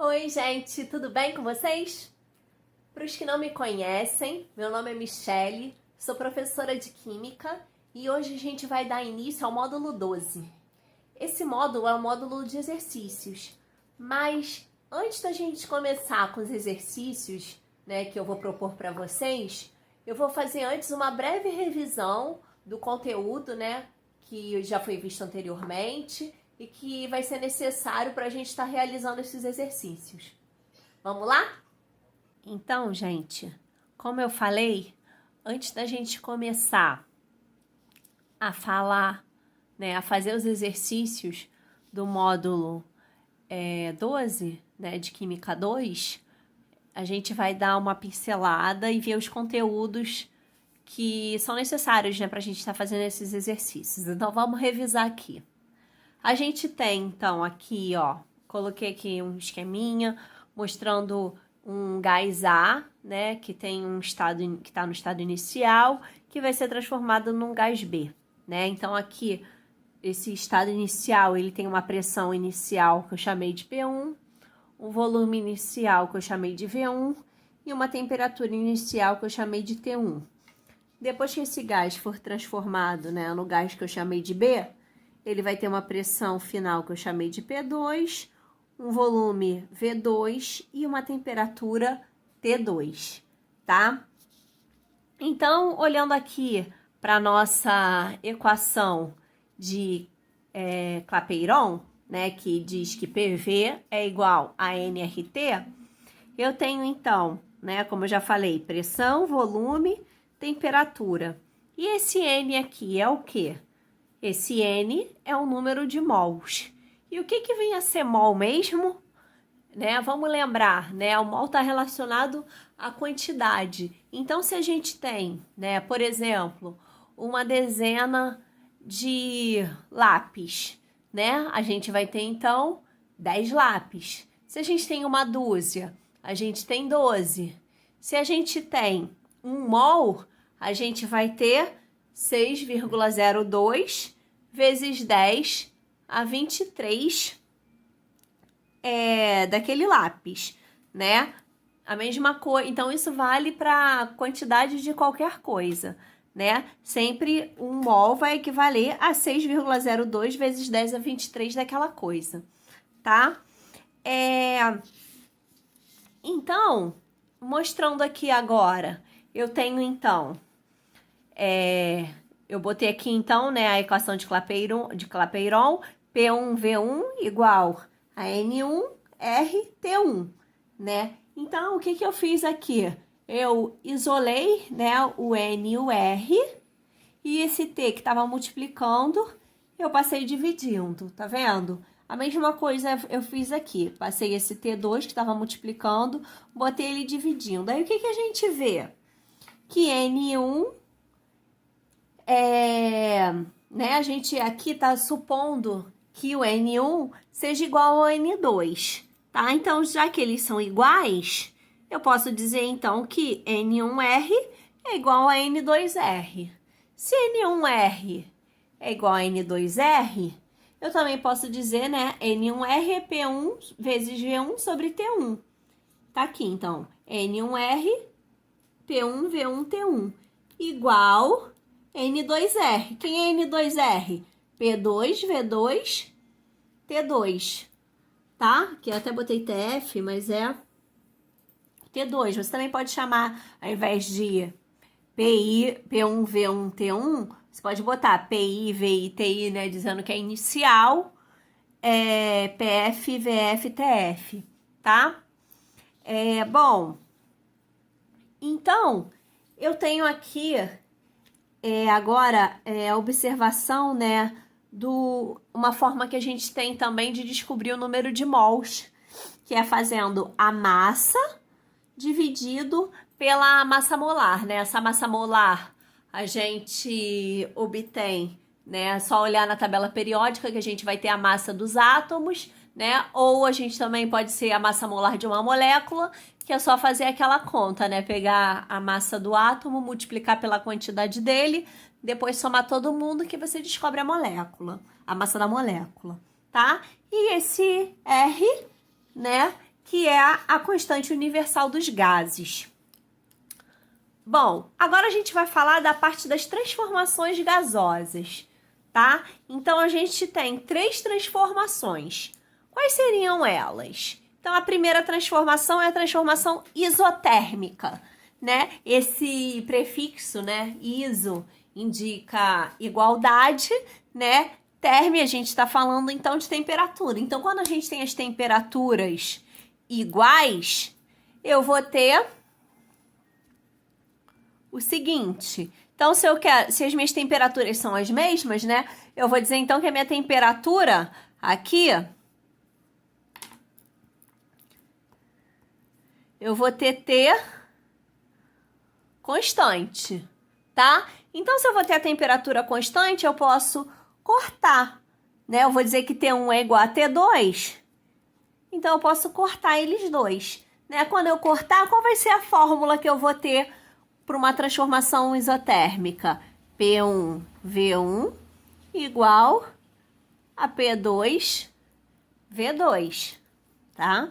Oi, gente, tudo bem com vocês? Para os que não me conhecem, meu nome é Michele, sou professora de Química e hoje a gente vai dar início ao módulo 12. Esse módulo é um módulo de exercícios, mas antes da gente começar com os exercícios, que eu vou propor para vocês, eu vou fazer antes uma breve revisão do conteúdo, que já foi visto anteriormente e que vai ser necessário para a gente estar realizando esses exercícios. Vamos lá? Então, gente, como eu falei, antes da gente começar a falar, a fazer os exercícios do módulo 12, de Química 2, a gente vai dar uma pincelada e ver os conteúdos que são necessários, para a gente estar fazendo esses exercícios. Então, vamos revisar aqui. A gente tem, então, aqui, coloquei aqui um esqueminha mostrando um gás A, que tem um estado, que está no estado inicial, que vai ser transformado num gás B, Então, aqui, esse estado inicial, ele tem uma pressão inicial que eu chamei de P1, um volume inicial que eu chamei de V1 e uma temperatura inicial que eu chamei de T1. Depois que esse gás for transformado, no gás que eu chamei de B, ele vai ter uma pressão final que eu chamei de P2, um volume V2 e uma temperatura T2, tá? Então, olhando aqui para a nossa equação de Clapeyron, que diz que PV é igual a nRT, eu tenho então, como eu já falei, pressão, volume, temperatura. E esse N aqui é o quê? Esse N é o número de mols. E o que vem a ser mol mesmo? Vamos lembrar, o mol está relacionado à quantidade. Então, se a gente tem, por exemplo, uma dezena de lápis, a gente vai ter, então, 10 lápis. Se a gente tem uma dúzia, a gente tem 12. Se a gente tem um mol, a gente vai ter 6,02 vezes 10 a 23 daquele lápis, A mesma coisa, então isso vale para quantidade de qualquer coisa, Sempre um mol vai equivaler a 6,02 vezes 10 a 23 daquela coisa, tá? Então, mostrando aqui agora, eu tenho então... eu botei aqui, então, a equação de Clapeyron, P1V1 igual a N1RT1, Então, o que eu fiz aqui? Eu isolei, o N e o R, e esse T que estava multiplicando, eu passei dividindo, tá vendo? A mesma coisa eu fiz aqui, passei esse T2 que estava multiplicando, botei ele dividindo. Aí, o que a gente vê? Que N1 a gente aqui tá supondo que o N1 seja igual ao N2, tá? Então, já que eles são iguais, eu posso dizer, então, que N1R é igual a N2R. Se N1R é igual a N2R, eu também posso dizer, N1R é P1 vezes V1 sobre T1. Tá aqui, então, N1R, P1, V1, T1, igual N2R. Quem é N2R? P2, V2, T2, tá? Aqui eu até botei TF, mas é T2. Você também pode chamar, ao invés de PI, P1, V1, T1, você pode botar PI, VI, TI, dizendo que é inicial, PF, VF, TF, tá? Bom, então, eu tenho aqui... agora, a observação, uma forma que a gente tem também de descobrir o número de mols, que é fazendo a massa dividido pela massa molar, Essa massa molar a gente obtém, só olhar na tabela periódica que a gente vai ter a massa dos átomos, Ou a gente também pode ser a massa molar de uma molécula, que é só fazer aquela conta, Pegar a massa do átomo, multiplicar pela quantidade dele, depois somar todo mundo que você descobre a molécula, a massa da molécula, tá? E esse R, que é a constante universal dos gases. Bom, agora a gente vai falar da parte das transformações gasosas, tá? Então, a gente tem 3 transformações. Quais seriam elas? Então, a primeira transformação é a transformação isotérmica, né? Esse prefixo, né, iso, indica igualdade, né? Terme, a gente está falando, então, de temperatura. Então, quando a gente tem as temperaturas iguais, eu vou ter o seguinte. Então, se as minhas temperaturas são as mesmas, né? Eu vou dizer, então, que a minha temperatura aqui, eu vou ter T constante, tá? Então, se eu vou ter a temperatura constante, eu posso cortar, né? Eu vou dizer que T1 é igual a T2, então eu posso cortar eles dois, né? Quando eu cortar, qual vai ser a fórmula que eu vou ter para uma transformação isotérmica? P1, V1 igual a P2, V2, tá?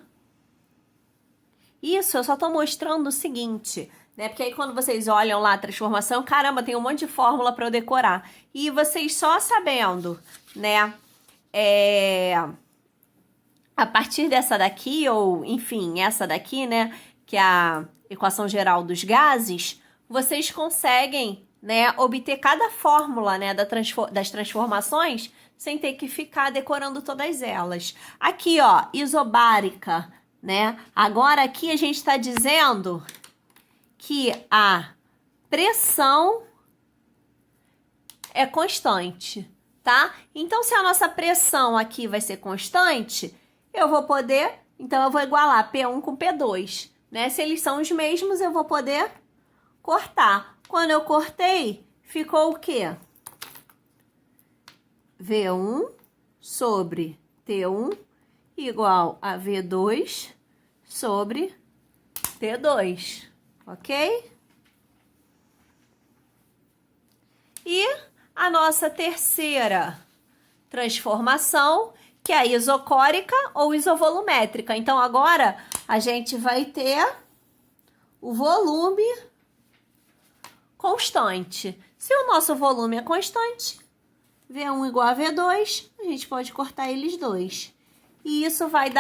Isso eu só tô mostrando o seguinte, né? Porque aí quando vocês olham lá a transformação, caramba, tem um monte de fórmula para eu decorar. E vocês só sabendo, né? A partir dessa daqui, ou enfim, essa daqui, né? Que é a equação geral dos gases, vocês conseguem, né, obter cada fórmula, né, das transformações sem ter que ficar decorando todas elas. Aqui, ó, isobárica, né? Agora aqui a gente está dizendo que a pressão é constante, tá? Então, se a nossa pressão aqui vai ser constante, eu vou poder, então eu vou igualar P1 com P2, né? Se eles são os mesmos, eu vou poder cortar. Quando eu cortei, ficou o quê? V1 sobre T1 igual a V2 sobre T2, ok? E a nossa terceira transformação, que é a isocórica ou isovolumétrica. Então, agora a gente vai ter o volume constante. Se o nosso volume é constante, V1 igual a V2, a gente pode cortar eles dois. E isso vai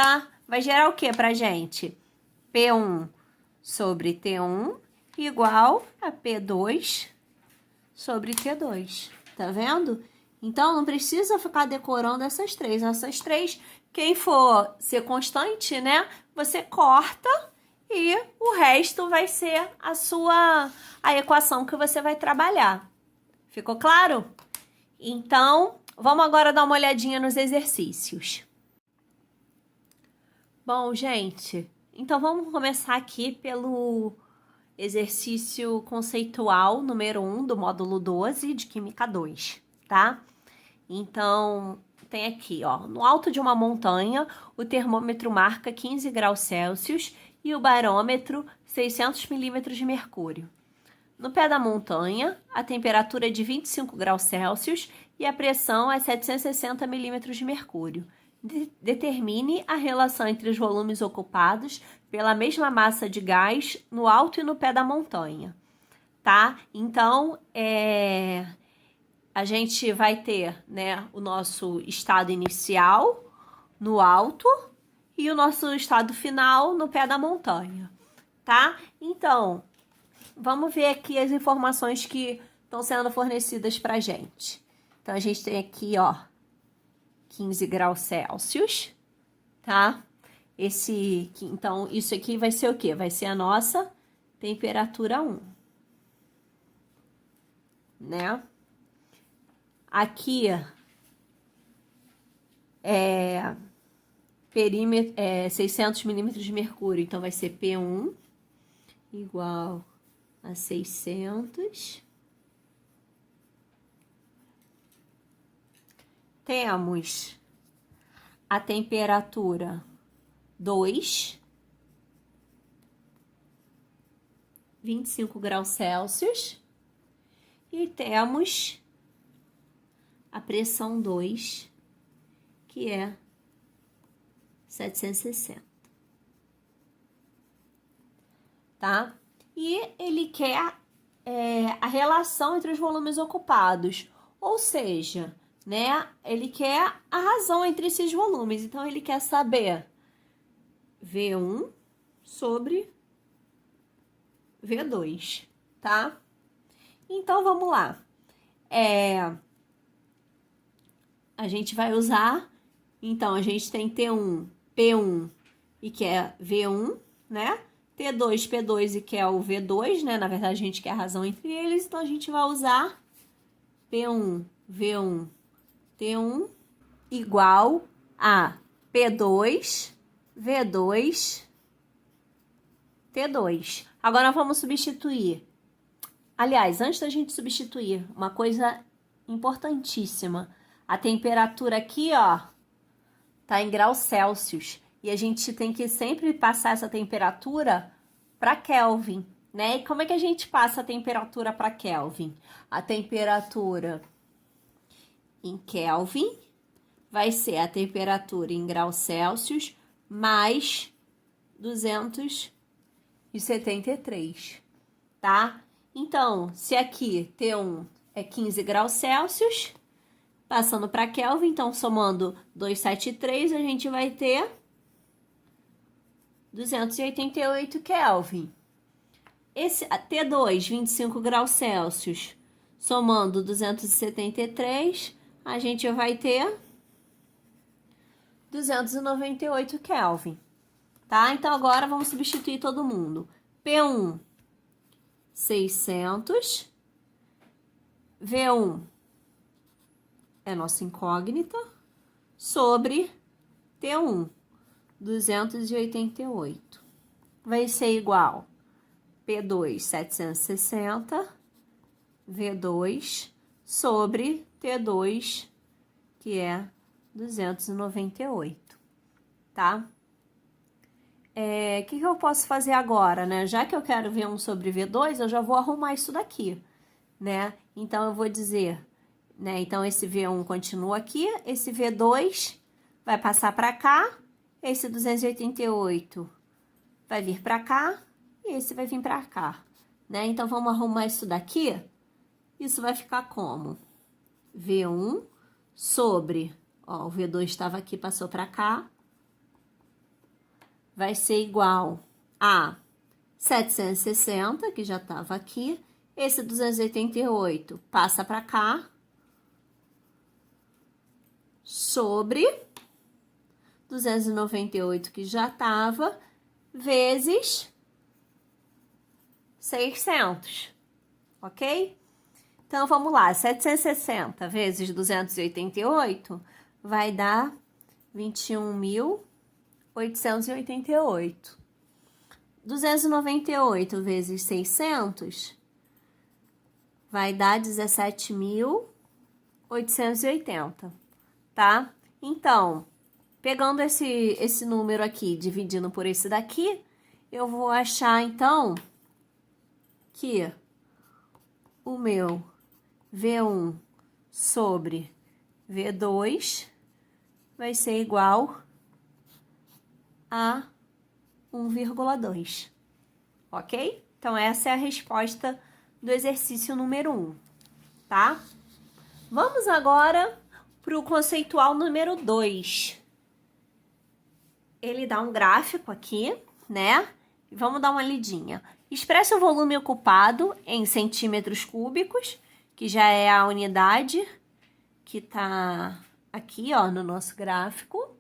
gerar o que pra gente? P1 sobre T1 igual a P2 sobre T2. Tá vendo? Então, não precisa ficar decorando essas três. Essas três, quem for ser constante, né? Você corta e o resto vai ser a equação que você vai trabalhar. Ficou claro? Então, vamos agora dar uma olhadinha nos exercícios. Bom, gente, então vamos começar aqui pelo exercício conceitual número 1 do módulo 12 de Química 2, tá? Então, tem aqui, ó, no alto de uma montanha, o termômetro marca 15 graus Celsius e o barômetro 600 milímetros de mercúrio. No pé da montanha, a temperatura é de 25 graus Celsius e a pressão é 760 milímetros de mercúrio. Determine a relação entre os volumes ocupados pela mesma massa de gás no alto e no pé da montanha, tá? Então, a gente vai ter, né, o nosso estado inicial no alto e o nosso estado final no pé da montanha, tá? Então, vamos ver aqui as informações que estão sendo fornecidas pra gente. Então, a gente tem aqui, ó, 15 graus Celsius, tá? Então, isso aqui vai ser o quê? Vai ser a nossa temperatura 1, né? Aqui perímetro 600 milímetros de mercúrio, então vai ser P1 igual a 600. Temos a temperatura 2, 25 graus Celsius, e temos a pressão 2, que é 760. tá? E ele quer a relação entre os volumes ocupados, ou seja, né, ele quer a razão entre esses volumes. Então, ele quer saber V1 sobre V2, tá? Então, vamos lá. A gente vai usar, então, a gente tem T1, P1 e que é V1, né? T2, P2 e que é o V2, né? Na verdade, a gente quer a razão entre eles, então a gente vai usar P1, V1, T1 igual a P2, V2, T2. Agora vamos substituir. Aliás, antes da gente substituir, uma coisa importantíssima. A temperatura aqui, ó, tá em graus Celsius. E a gente tem que sempre passar essa temperatura para Kelvin, né? E como é que a gente passa a temperatura para Kelvin? A temperatura em Kelvin vai ser a temperatura em graus Celsius mais 273, tá? Então, se aqui T1 é 15 graus Celsius, passando para Kelvin, então somando 273, a gente vai ter 288 Kelvin. Esse T2, 25 graus Celsius, somando 273, a gente vai ter 298 Kelvin, tá? Então, agora vamos substituir todo mundo. P1, 600. V1 é nossa incógnita, sobre T1, 288. Vai ser igual P2, 760, V2 sobre T2, que é 298, tá? O que eu posso fazer agora, né? Já que eu quero V1 sobre V2, eu já vou arrumar isso daqui, né? Então, eu vou dizer, né? Então, esse V1 continua aqui, esse V2 vai passar para cá, esse 288 vai vir para cá e esse vai vir para cá, né? Então, vamos arrumar isso daqui. Isso vai ficar como? V1 sobre, ó, o V2 estava aqui, passou para cá, vai ser igual a 760, que já estava aqui. Esse 288 passa para cá, sobre 298, que já estava, vezes 600, ok? Então, vamos lá, 760 vezes 288 vai dar 21.888. 298 vezes 600 vai dar 17.880, tá? Então, pegando esse número aqui, dividindo por esse daqui, eu vou achar, então, que o meu V1 sobre V2 vai ser igual a 1,2, ok? Então, essa é a resposta do exercício número 1, tá? Vamos agora para o conceitual número 2. Ele dá um gráfico aqui, né? Vamos dar uma lidinha. Expressa o volume ocupado em centímetros cúbicos, que já é a unidade que tá aqui, ó, no nosso gráfico.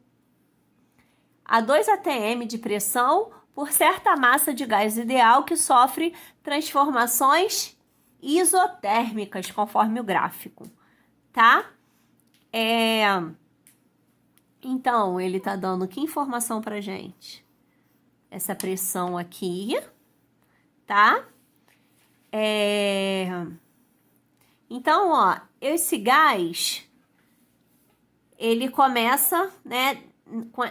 A 2 atm de pressão por certa massa de gás ideal que sofre transformações isotérmicas, conforme o gráfico, tá? Então, ele tá dando que informação pra gente? Essa pressão aqui, tá? Então, ó, esse gás, ele começa, né,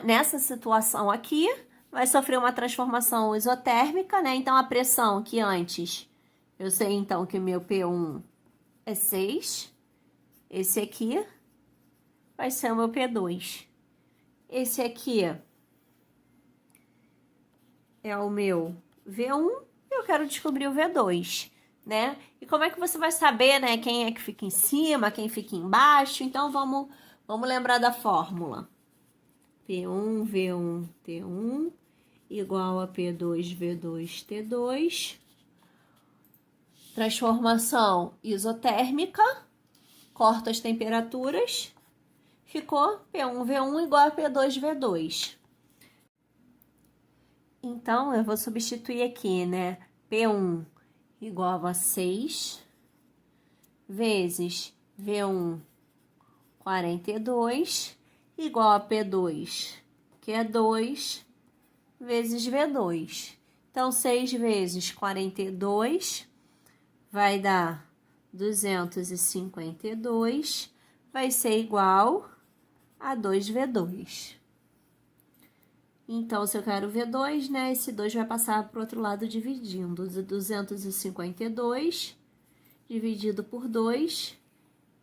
nessa situação aqui, vai sofrer uma transformação isotérmica, né? Então, a pressão que antes, eu sei então que meu P1 é 6, esse aqui vai ser o meu P2. Esse aqui é o meu V1 eu quero descobrir o V2, né? E como é que você vai saber, né, quem é que fica em cima, quem fica embaixo? Então, vamos lembrar da fórmula. P1, V1, T1, igual a P2, V2, T2. Transformação isotérmica, corta as temperaturas, ficou P1, V1 igual a P2, V2. Então, eu vou substituir aqui, né? P1 igual a 6, vezes V1, 42, igual a P2, que é 2, vezes V2. Então, 6 vezes 42 vai dar 252, vai ser igual a 2V2. Então, se eu quero V2, né, esse 2 vai passar para o outro lado dividindo. 252 dividido por 2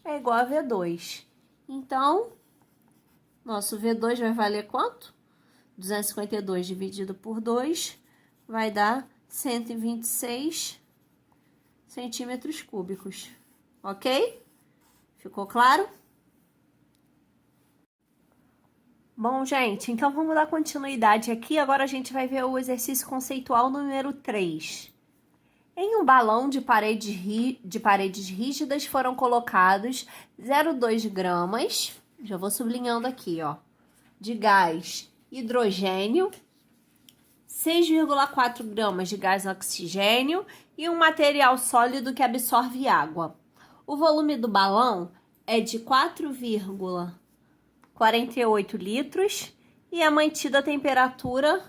é igual a V2. Então, nosso V2 vai valer quanto? 252 dividido por 2 vai dar 126 centímetros cúbicos, ok? Ficou claro? Bom, gente, então vamos dar continuidade aqui. Agora a gente vai ver o exercício conceitual número 3. Em um balão de paredes rígidas foram colocados 0,2 gramas, já vou sublinhando aqui, ó, de gás hidrogênio, 6,4 gramas de gás oxigênio e um material sólido que absorve água. O volume do balão é de 4,48 litros e é mantida a temperatura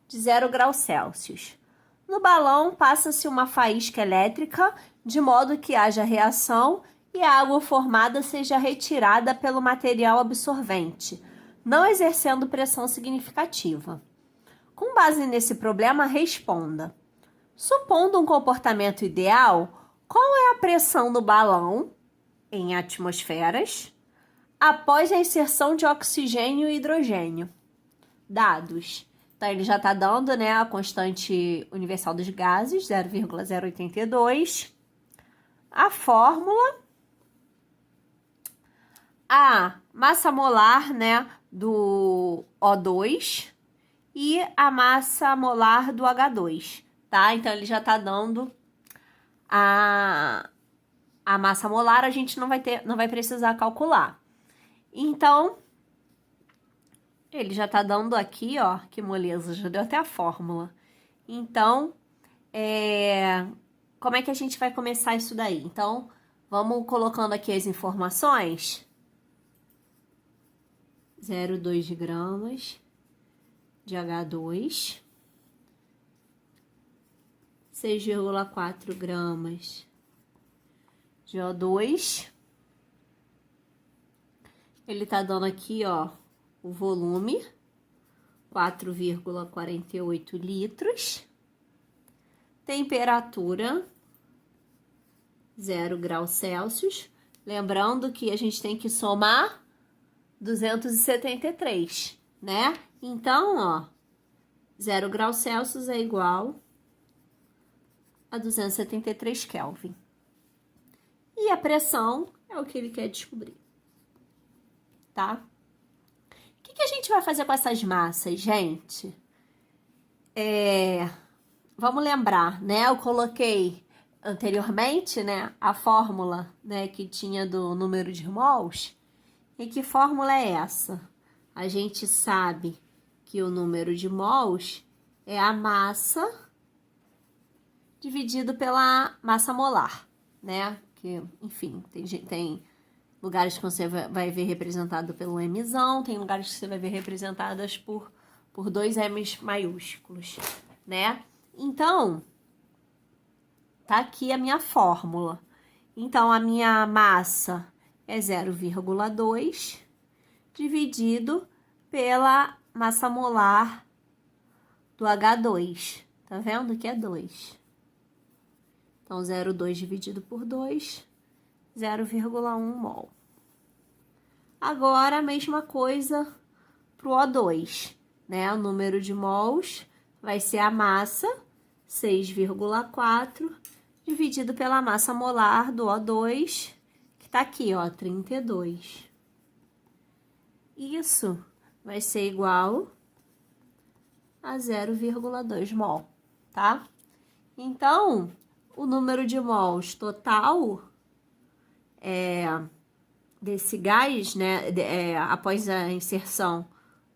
de 0 graus Celsius. No balão passa-se uma faísca elétrica de modo que haja reação e a água formada seja retirada pelo material absorvente, não exercendo pressão significativa. Com base nesse problema, responda. Supondo um comportamento ideal, qual é a pressão do balão em atmosferas após a inserção de oxigênio e hidrogênio? Dados. Então, ele já está dando, né, a constante universal dos gases, 0,082. A fórmula. A massa molar, né, do O2 e a massa molar do H2, tá? Então, ele já está dando a massa molar, a gente não vai precisar calcular. Então, ele já tá dando aqui, ó, que moleza, já deu até a fórmula. Então, como é que a gente vai começar isso daí? Então, vamos colocando aqui as informações. 0,2 gramas de H2, 6,4 gramas de O2. Ele tá dando aqui, ó, o volume, 4,48 litros. Temperatura, 0 graus Celsius. Lembrando que a gente tem que somar 273, né? Então, ó, 0 graus Celsius é igual a 273 Kelvin. E a pressão é o que ele quer descobrir, tá? O que a gente vai fazer com essas massas, gente? Vamos lembrar, né? Eu coloquei anteriormente, né, a fórmula, né, que tinha do número de mols. E que fórmula é essa? A gente sabe que o número de mols é a massa dividido pela massa molar, né? Que, enfim, tem lugares que você vai ver representado pelo Mzão, tem lugares que você vai ver representadas por 2 M's maiúsculos, né? Então, tá aqui a minha fórmula. Então, a minha massa é 0,2 dividido pela massa molar do H2. Tá vendo que é 2? Então, 0,2 dividido por 2, 0,1 mol. Agora, a mesma coisa para o O2, né? O número de mols vai ser a massa 6,4 dividido pela massa molar do O2, que tá aqui, ó, 32. Isso vai ser igual a 0,2 mol, tá? Então, o número de mols total desse gás, né, após a inserção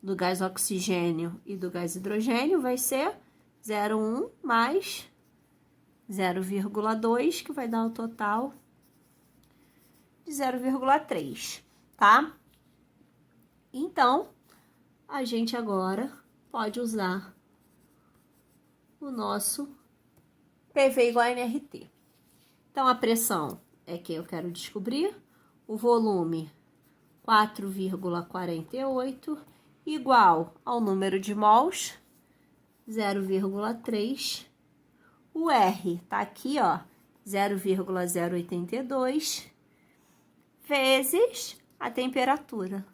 do gás oxigênio e do gás hidrogênio, vai ser 0,1 mais 0,2, que vai dar o total de 0,3, tá? Então, a gente agora pode usar o nosso PV igual a nRT. Então, a pressão é que eu quero descobrir, o volume 4,48 igual ao número de mols, 0,3. O R tá aqui, ó, 0,082 vezes a temperatura,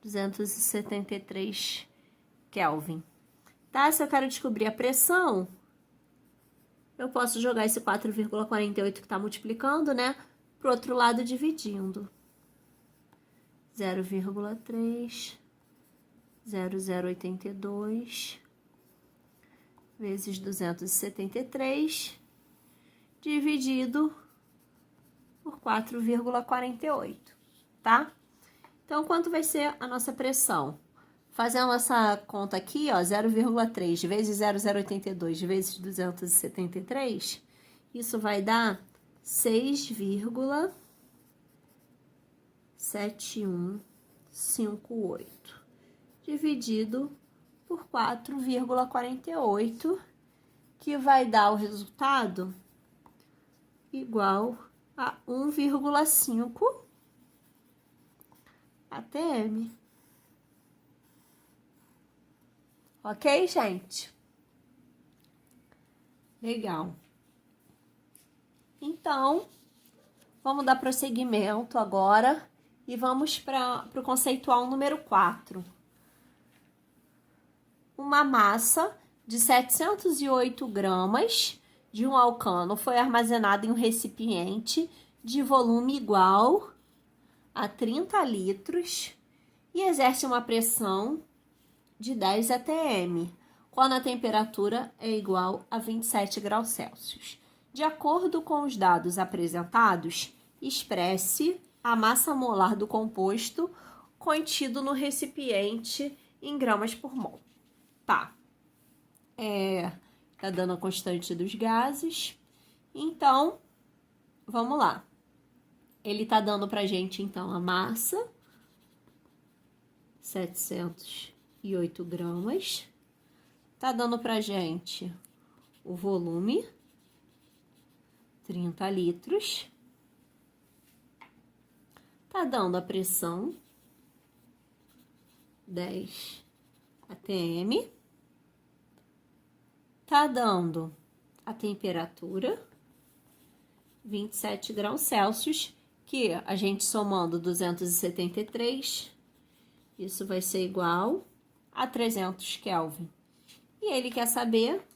273 Kelvin. Tá? Se eu quero descobrir a pressão, eu posso jogar esse 4,48 que tá multiplicando, né, pro outro lado dividindo. 0,3, 0,082 vezes 273 dividido por 4,48, tá? Então, quanto vai ser a nossa pressão? Fazendo essa conta aqui, ó, 0,3 vezes 0,082 vezes 273, isso vai dar 6,7158 dividido por 4,48, que vai dar o resultado igual a 1,5 atm. Ok, gente? Legal. Então, vamos dar prosseguimento agora e vamos para o conceitual número 4. Uma massa de 708 gramas de um alcano foi armazenada em um recipiente de volume igual a 30 litros e exerce uma pressão de 10 atm, quando a temperatura é igual a 27 graus Celsius. De acordo com os dados apresentados, expresse a massa molar do composto contido no recipiente em gramas por mol. Tá. Tá dando a constante dos gases. Então, vamos lá. Ele tá dando pra gente, então, a massa, 708 gramas. Tá dando pra gente o volume, 30 litros. Tá dando a pressão, 10 atm. Tá dando a temperatura, 27 graus Celsius, que a gente somando 273, isso vai ser igual a 300 Kelvin. E ele quer saber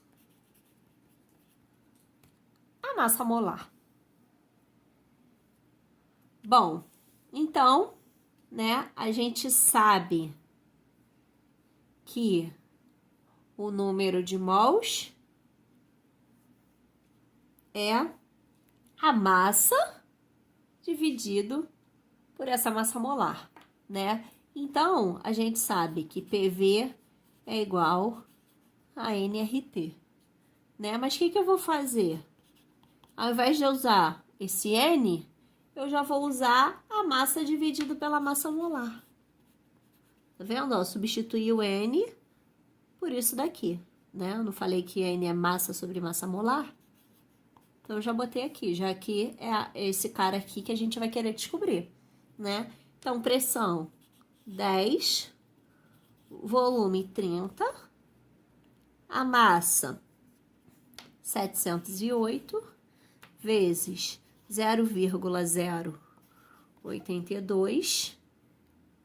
a massa molar. Bom, então, né, a gente sabe que o número de mols é a massa dividido por essa massa molar, né? Então, a gente sabe que PV é igual a nRT, né? Mas o que eu vou fazer? Ao invés de eu usar esse N, eu já vou usar a massa dividido pela massa molar. Tá vendo? Ó, substituir o N por isso daqui, né? Eu não falei que N é massa sobre massa molar? Então, eu já botei aqui, já que é esse cara aqui que a gente vai querer descobrir, né? Então, pressão 10, volume 30, a massa 708 vezes 0,082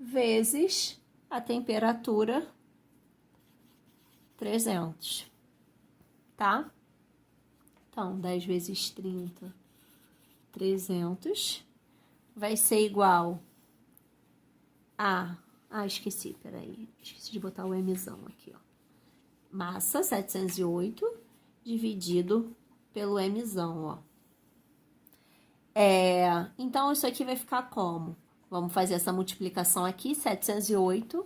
vezes a temperatura 300, tá? Então, 10 vezes 30, 300, vai ser igual a... esqueci, peraí. Esqueci de botar o Mzão aqui, ó. Massa, 708, dividido pelo Mzão, ó. Então, isso aqui vai ficar como? Vamos fazer essa multiplicação aqui, 708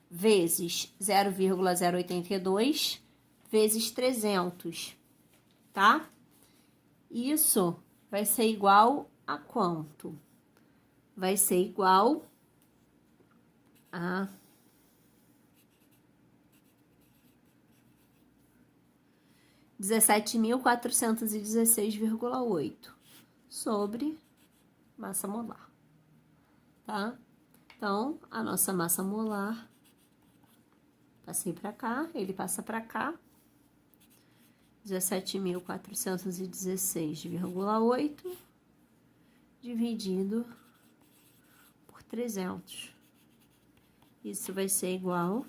vezes 0,082 vezes 300, tá? Isso vai ser igual a quanto? Vai ser igual a 17.416,8 sobre massa molar, tá? Então, a nossa massa molar, passei para cá, ele passa para cá, 17.416,8 dividido por 300. Isso vai ser igual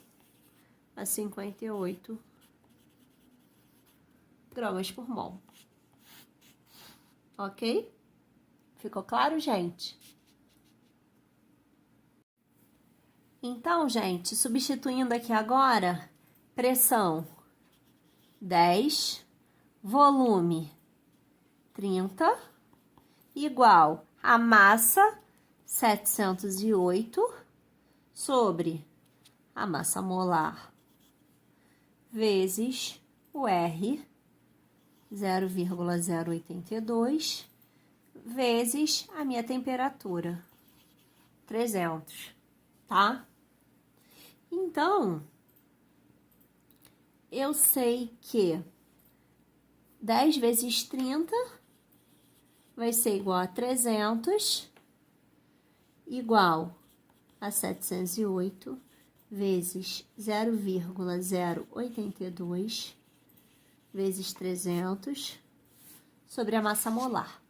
a 58 gramas por mol. Ok? Ficou claro, gente? Então, gente, substituindo aqui agora, pressão 10, volume 30, igual a massa 708 sobre a massa molar vezes o R 0,082 vezes a minha temperatura 300, tá? Então, eu sei que 10 vezes 30 vai ser igual a 300, igual a 708 vezes 0,082 vezes 300 sobre a massa molar,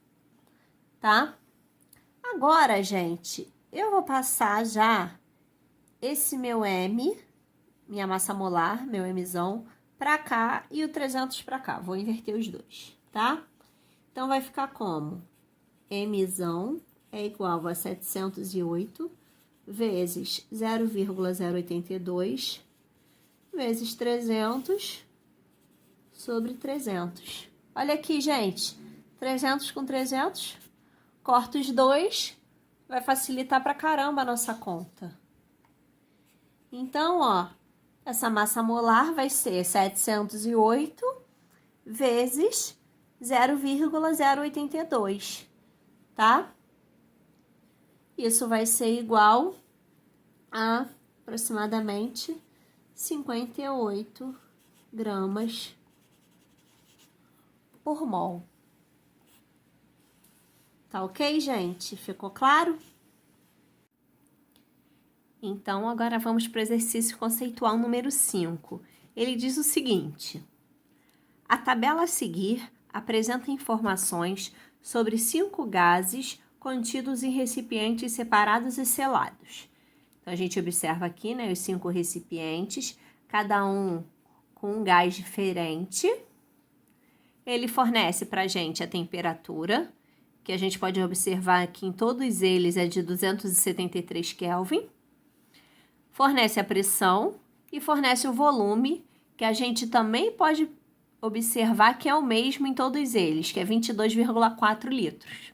tá? Agora, gente, eu vou passar já esse meu M, minha massa molar, meu Mzão, pra cá e o 300 pra cá. Vou inverter os dois, tá? Então, vai ficar como? Mzão é igual a 708 vezes 0,082 vezes 300 sobre 300. Olha aqui, gente. 300 com 300. Corta os dois. Vai facilitar pra caramba a nossa conta. Então, ó, essa massa molar vai ser 708 vezes 0,082, tá? Isso vai ser igual a aproximadamente 58 gramas por mol. Tá ok, gente? Ficou claro? Então, agora vamos para o exercício conceitual número 5. Ele diz o seguinte: a tabela a seguir apresenta informações sobre 5 gases contidos em recipientes separados e selados. Então, a gente observa aqui, né, os 5 recipientes, cada um com um gás diferente. Ele fornece para a gente a temperatura, que a gente pode observar que em todos eles é de 273 Kelvin. Fornece a pressão e fornece o volume, que a gente também pode observar que é o mesmo em todos eles, que é 22,4 litros.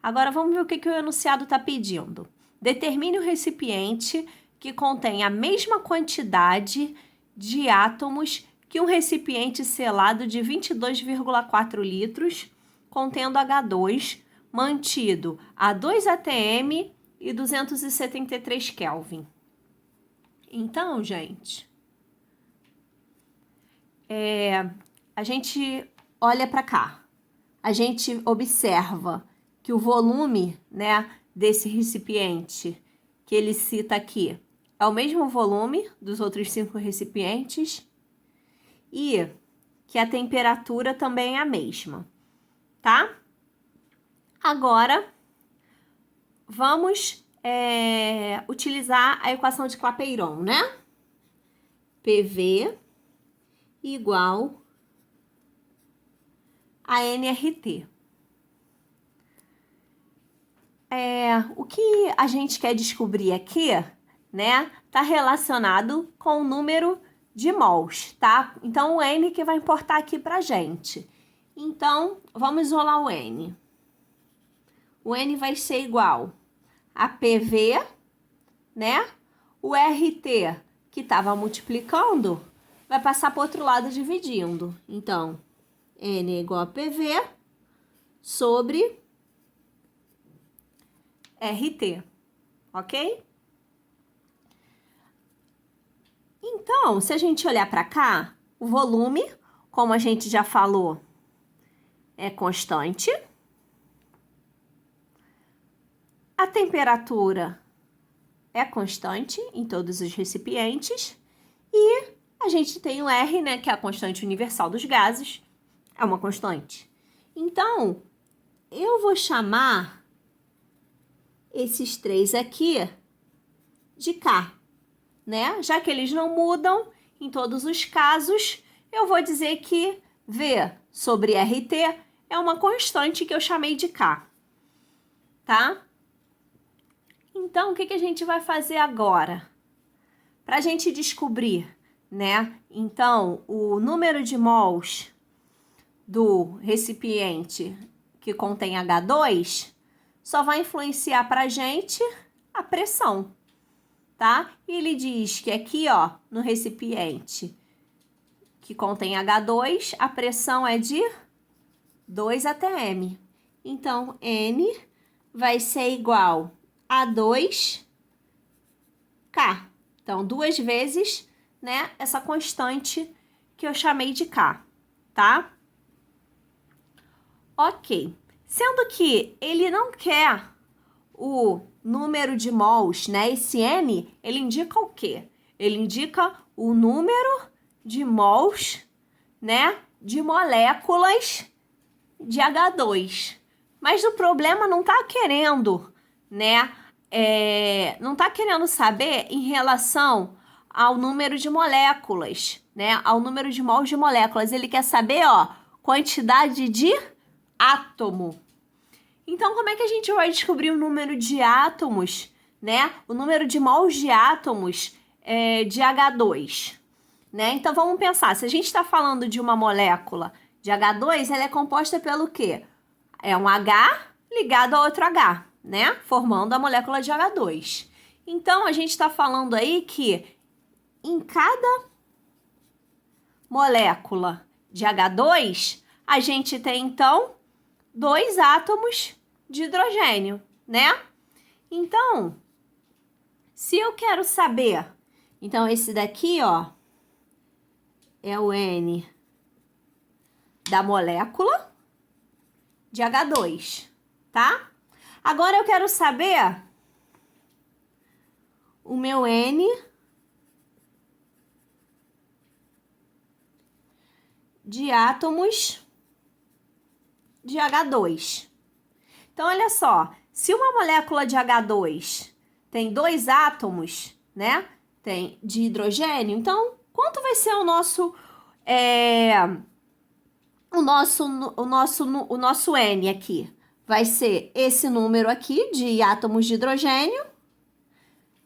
Agora, vamos ver o que o enunciado está pedindo. Determine o recipiente que contém a mesma quantidade de átomos que um recipiente selado de 22,4 litros, contendo H2, mantido a 2 atm e 273 Kelvin. Então, gente, a gente olha para cá. A gente observa que o volume, né, desse recipiente que ele cita aqui é o mesmo volume dos outros 5 recipientes e que a temperatura também é a mesma, tá? Agora, vamos utilizar a equação de Clapeyron, né? PV igual a NRT. O que a gente quer descobrir aqui, né, tá relacionado com o número de mols, tá? Então, o N que vai importar aqui pra gente. Então, vamos isolar o N. O N vai ser igual a PV, né? O RT, que estava multiplicando, vai passar para o outro lado dividindo. Então, N é igual a PV sobre RT, ok? Então, se a gente olhar para cá, o volume, como a gente já falou, é constante. A temperatura é constante em todos os recipientes. E a gente tem o R, né, que é a constante universal dos gases, é uma constante. Então, eu vou chamar esses três aqui de K, né? Já que eles não mudam em todos os casos, eu vou dizer que V sobre RT é uma constante que eu chamei de K, tá? Então, o que a gente vai fazer agora? Para a gente descobrir, né? Então, o número de mols do recipiente que contém H2 só vai influenciar para a gente a pressão, tá? E ele diz que aqui, ó, no recipiente que contém H2, a pressão é de 2 atm. Então, N vai ser igual a 2K. Então, 2 vezes, né, essa constante que eu chamei de K, tá? Ok. Sendo que ele não quer o número de mols, né? Esse N, ele indica o quê? Ele indica o número de mols, né, de moléculas de H2. Mas o problema não tá querendo, né, não tá querendo saber em relação ao número de moléculas, né, ao número de mols de moléculas. Ele quer saber, ó, quantidade de átomo. Então, como é que a gente vai descobrir o número de átomos, né? O número de mols de átomos de H2, né? Então, vamos pensar. Se a gente está falando de uma molécula de H2, ela é composta pelo quê? É um H ligado a outro H, né? Formando a molécula de H2. Então, a gente está falando aí que em cada molécula de H2, a gente tem, então, 2 átomos de hidrogênio, né? Então, se eu quero saber, então esse daqui, ó, é o N da molécula de H2, tá? Agora eu quero saber o meu N de átomos de H2. Então, olha só, se uma molécula de H2 tem 2 átomos, né, tem de hidrogênio, então, quanto vai ser o nosso N aqui? Vai ser esse número aqui de átomos de hidrogênio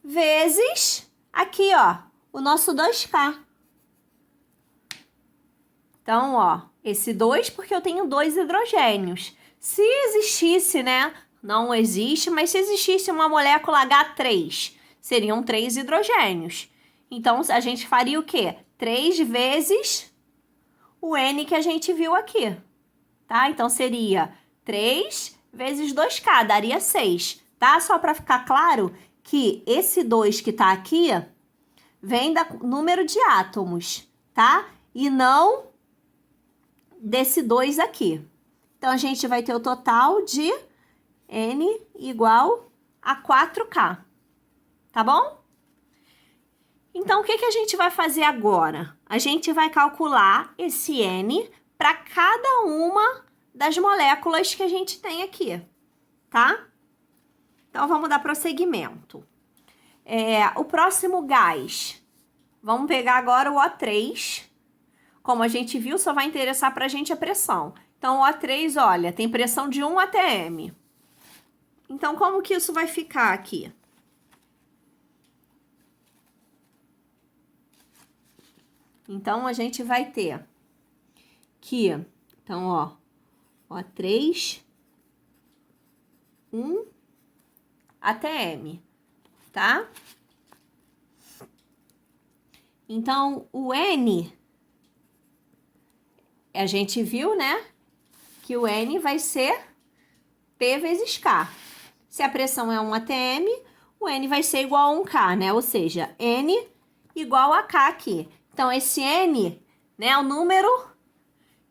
vezes aqui, ó, o nosso 2K. Então, ó, esse 2 porque eu tenho 2 hidrogênios. Se existisse, né? Não existe, mas se existisse uma molécula H3, seriam 3 hidrogênios. Então, a gente faria o quê? 3 vezes o N que a gente viu aqui, tá? Então, seria 3 vezes 2K, daria 6, tá? Só para ficar claro que esse 2 que tá aqui vem do número de átomos, tá? E não desse 2 aqui. Então, a gente vai ter o total de N igual a 4K, tá bom? Então, o que a gente vai fazer agora? A gente vai calcular esse N para cada uma das moléculas que a gente tem aqui, tá? Então, vamos dar prosseguimento. O próximo gás, vamos pegar agora o O3. Como a gente viu, só vai interessar para a gente a pressão. Então, O3, olha, tem pressão de 1 atm. Então, como que isso vai ficar aqui? Então, a gente vai ter que, então, ó, O3, 1 atm, tá? Então, o N, a gente viu, né, que o N vai ser P vezes K. Se a pressão é 1 atm, o N vai ser igual a 1K, né? Ou seja, N igual a K aqui. Então, esse N, né, é o número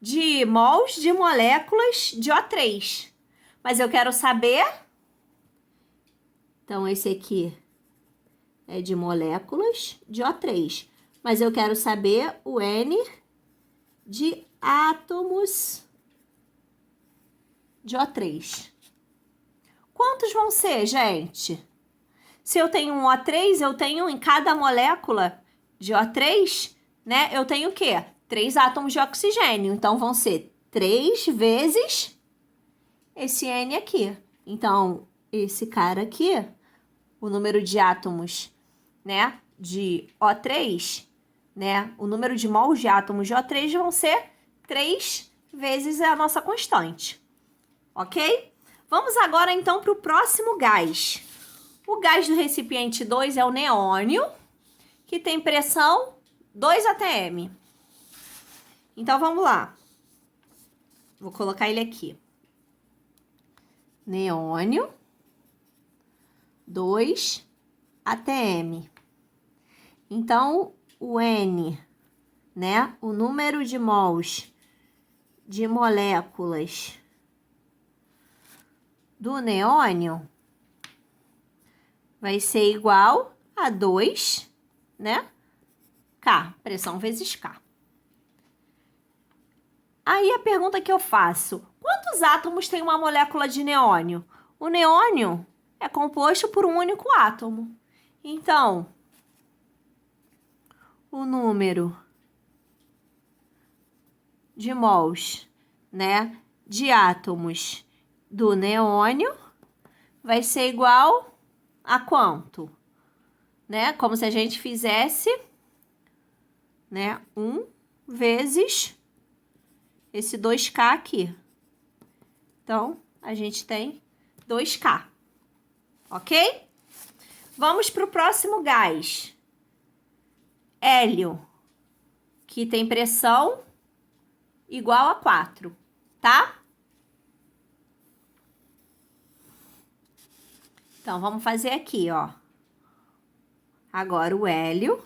de mols de moléculas de O3. Mas eu quero saber... Então, esse aqui é de moléculas de O3. Mas eu quero saber o N de átomos de O3. Quantos vão ser, gente? Se eu tenho um O3, eu tenho em cada molécula de O3, né? Eu tenho o quê? 3 átomos de oxigênio. Então, vão ser 3 vezes esse N aqui. Então, esse cara aqui, o número de átomos, né, de O3, né, o número de mols de átomos de O3 vão ser 3 vezes a nossa constante, ok? Vamos agora, então, para o próximo gás. O gás do recipiente 2 é o neônio, que tem pressão 2 atm. Então, vamos lá. Vou colocar ele aqui. Neônio, 2 atm. Então, o N, né, o número de mols de moléculas do neônio vai ser igual a 2, né, K, pressão vezes K. Aí a pergunta que eu faço, quantos átomos tem uma molécula de neônio? O neônio é composto por um único átomo. Então, o número de mols, né, de átomos do neônio vai ser igual a quanto? Né? Como se a gente fizesse, né, 1 vezes esse 2K aqui. Então, a gente tem 2K, ok? Vamos para o próximo gás. Hélio, que tem pressão igual a 4, tá? Então, vamos fazer aqui, ó. Agora o hélio,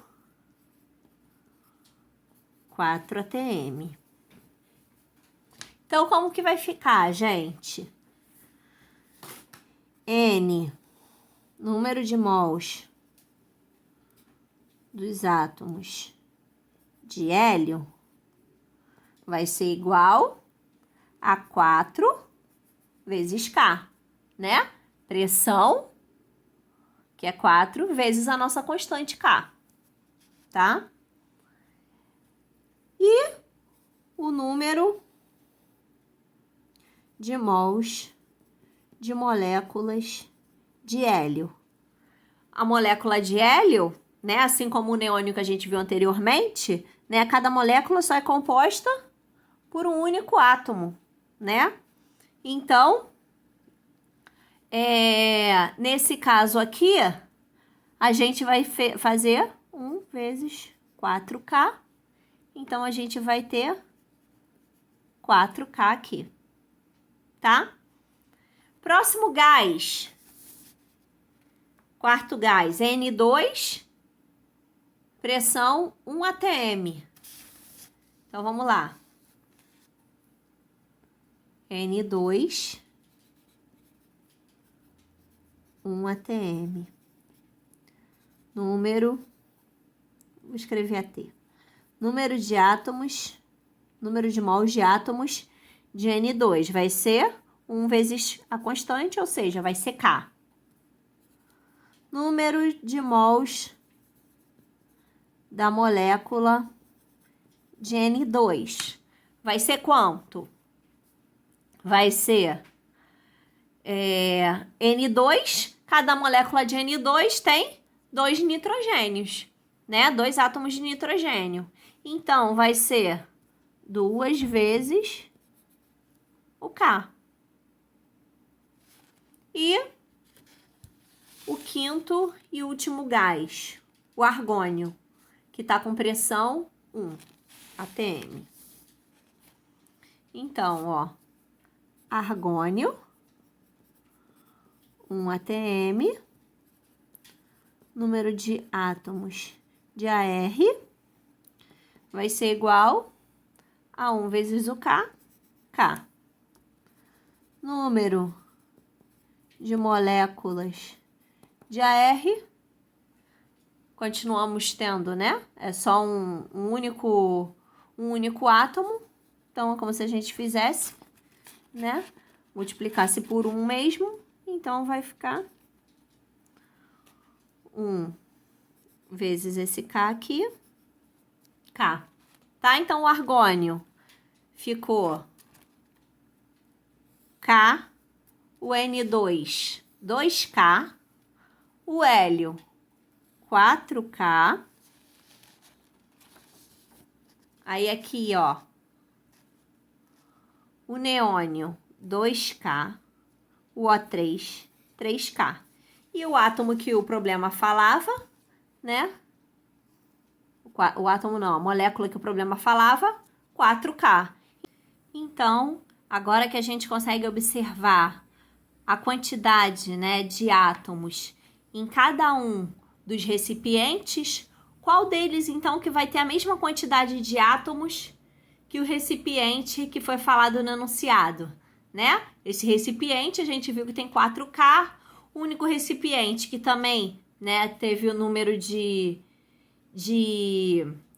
4 atm. Então, como que vai ficar, gente? N, número de mols dos átomos de hélio, vai ser igual a 4 vezes K, né? Pressão, que é 4 vezes a nossa constante K, tá? E o número de mols de moléculas de hélio. A molécula de hélio, né, assim como o neônio que a gente viu anteriormente, né, cada molécula só é composta por um único átomo, né? Então, nesse caso aqui, a gente vai fazer 1 vezes 4K. Então, a gente vai ter 4K aqui, tá? Próximo gás. Quarto gás, N2, pressão 1 atm. Então, vamos lá. N2, 1 atm. Número, vou escrever AT. Número de átomos, número de mols de átomos de N2 vai ser 1 vezes a constante, ou seja, vai ser K. Número de mols da molécula de N2 vai ser quanto? vai ser N2. Cada molécula de N2 tem 2 nitrogênios, né? 2 átomos de nitrogênio. Então, vai ser 2 vezes o K. E o quinto e último gás, o argônio, que está com pressão 1 atm. Então, ó, argônio, 1 atm, número de átomos de AR vai ser igual a 1 vezes o K, K. Número de moléculas de AR, continuamos tendo, né? É só um único átomo. Então, é como se a gente fizesse, né? Multiplicasse por 1 mesmo. Então, vai ficar 1 vezes esse K aqui, K. Tá? Então, o argônio ficou K, o N2, 2K, o hélio, 4K. Aí, aqui, ó, o neônio, 2K, o O3, 3K. E o átomo que o problema falava, né? O átomo não, a molécula que o problema falava, 4K. Então, agora que a gente consegue observar a quantidade, né, de átomos em cada um dos recipientes, qual deles, então, que vai ter a mesma quantidade de átomos que o recipiente que foi falado no enunciado, né? Esse recipiente, a gente viu que tem 4K, o único recipiente que também, né, teve o número de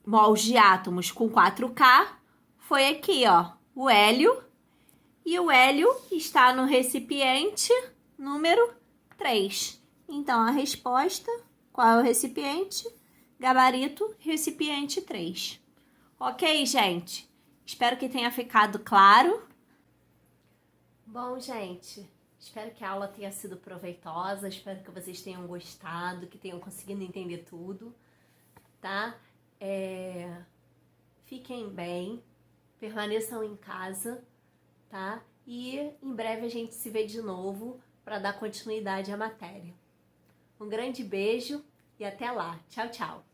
mols de átomos com 4K foi aqui, ó, o hélio. E o hélio está no recipiente número 3. Então, a resposta, qual é o recipiente? Gabarito, recipiente 3. Ok, gente? Espero que tenha ficado claro. Bom, gente, espero que a aula tenha sido proveitosa, espero que vocês tenham gostado, que tenham conseguido entender tudo, tá? Fiquem bem, permaneçam em casa, tá? E em breve a gente se vê de novo para dar continuidade à matéria. Um grande beijo e até lá. Tchau, tchau.